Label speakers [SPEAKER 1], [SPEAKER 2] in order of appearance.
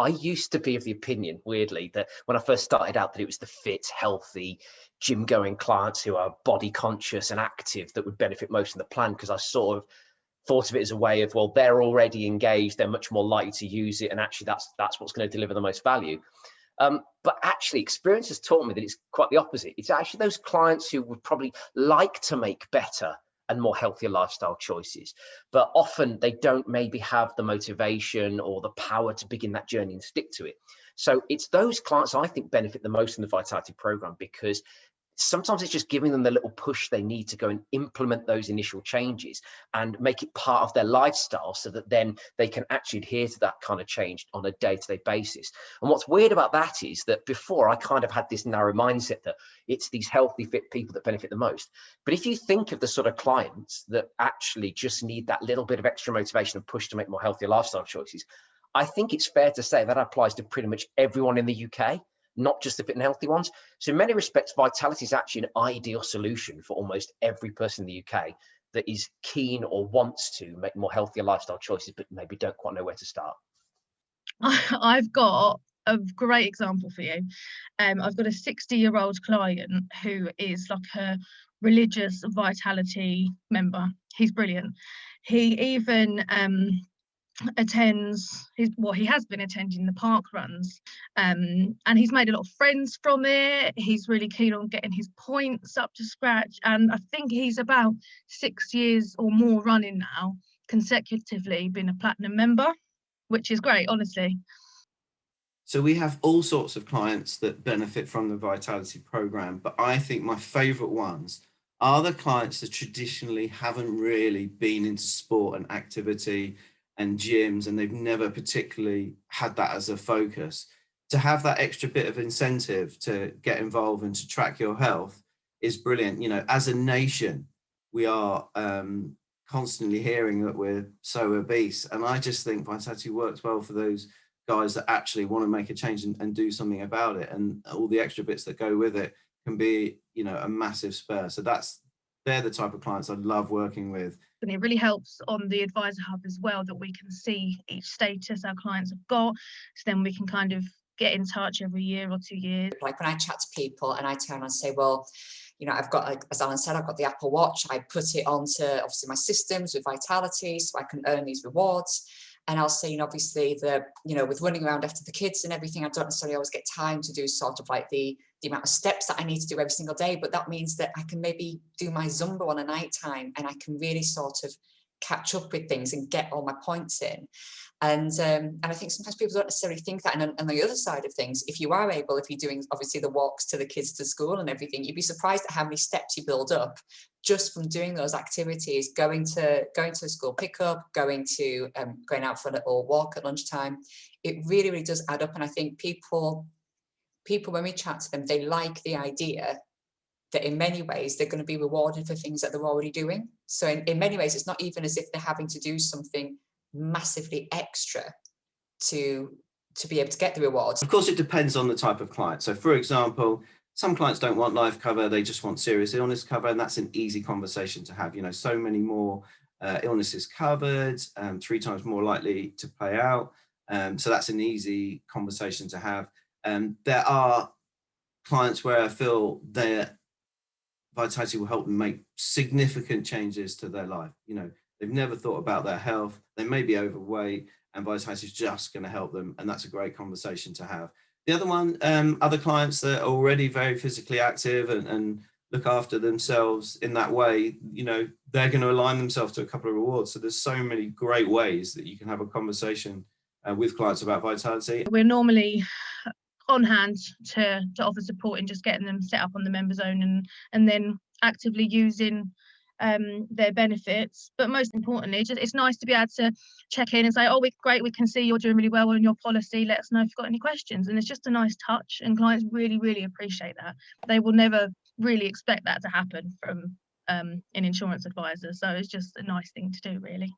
[SPEAKER 1] I used to be of the opinion, weirdly, that when I first started out, that it was the fit, healthy, gym going clients who are body conscious and active that would benefit most from the plan, because I sort of thought of it as a way of, well, they're already engaged, they're much more likely to use it, and actually that's what's going to deliver the most value. But actually, experience has taught me that it's quite the opposite. It's actually those clients who would probably like to make better and more healthier lifestyle choices, but often they don't maybe have the motivation or the power to begin that journey and stick to it. So it's those clients I think benefit the most in the Vitality program, because sometimes it's just giving them the little push they need to go and implement those initial changes and make it part of their lifestyle, so that then they can actually adhere to that kind of change on a day-to-day basis. And what's weird about that is that before I kind of had this narrow mindset that it's these healthy, fit people that benefit the most. But if you think of the sort of clients that actually just need that little bit of extra motivation and push to make more healthier lifestyle choices, I think it's fair to say that applies to pretty much everyone in the UK, not just the fit and healthy ones. So in many respects, Vitality is actually an ideal solution for almost every person in the UK that is keen or wants to make more healthier lifestyle choices, but maybe don't quite know where to start.
[SPEAKER 2] I've got a great example for you. I've got a 60-year-old client who is like a religious Vitality member. He's brilliant. He even he has been attending the park runs, and he's made a lot of friends from it. He's really keen on getting his points up to scratch, and I think he's about 6 years or more running now, consecutively been a platinum member, which is great, honestly.
[SPEAKER 3] So we have all sorts of clients that benefit from the Vitality program, but I think my favorite ones are the clients that traditionally haven't really been into sport and activity and gyms, and they've never particularly had that as a focus. To have that extra bit of incentive to get involved and to track your health is brilliant. You know, as a nation, we are constantly hearing that we're so obese, and I just think Vitality works well for those guys that actually want to make a change and do something about it, and all the extra bits that go with it can be, you know, a massive spur. So they're the type of clients I love working with.
[SPEAKER 2] And it really helps on the Advisor Hub as well, that we can see each status our clients have got, so then we can kind of get in touch every year or 2 years.
[SPEAKER 4] Like when I chat to people and I turn and say, well, you know, I've got, like, as Alan said, I've got the Apple Watch. I put it onto obviously my systems with Vitality so I can earn these rewards. And I'll say, you know, obviously with running around after the kids and everything, I don't necessarily always get time to do sort of like the amount of steps that I need to do every single day, but that means that I can maybe do my Zumba on a night time, and I can really sort of catch up with things and get all my points in. And I think sometimes people don't necessarily think that. And on the other side of things, if you're doing obviously the walks to the kids to school and everything, you'd be surprised at how many steps you build up just from doing those activities, going to a school pickup, going out for a little walk at lunchtime. It really, really does add up. And I think people, when we chat to them, they like the idea that in many ways they're going to be rewarded for things that they're already doing. So in many ways, it's not even as if they're having to do something massively extra to be able to get the rewards.
[SPEAKER 3] Of course, it depends on the type of client. So for example, some clients don't want life cover, they just want serious illness cover, and that's an easy conversation to have. You know, so many more illnesses covered, 3 times more likely to pay out. So that's an easy conversation to have. There are clients where I feel their Vitality will help them make significant changes to their life. You know, they've never thought about their health, they may be overweight, and Vitality is just going to help them, and that's a great conversation to have. The other one, other clients that are already very physically active and look after themselves in that way, you know, they're going to align themselves to a couple of rewards. So there's so many great ways that you can have a conversation with clients about Vitality.
[SPEAKER 2] We're normally on hand to offer support in just getting them set up on the member zone and then actively using their benefits. But most importantly, it's nice to be able to check in and say, oh, great, we can see you're doing really well on your policy, let us know if you've got any questions. And it's just a nice touch, and clients really, really appreciate that. They will never really expect that to happen from an insurance advisor, so it's just a nice thing to do, really.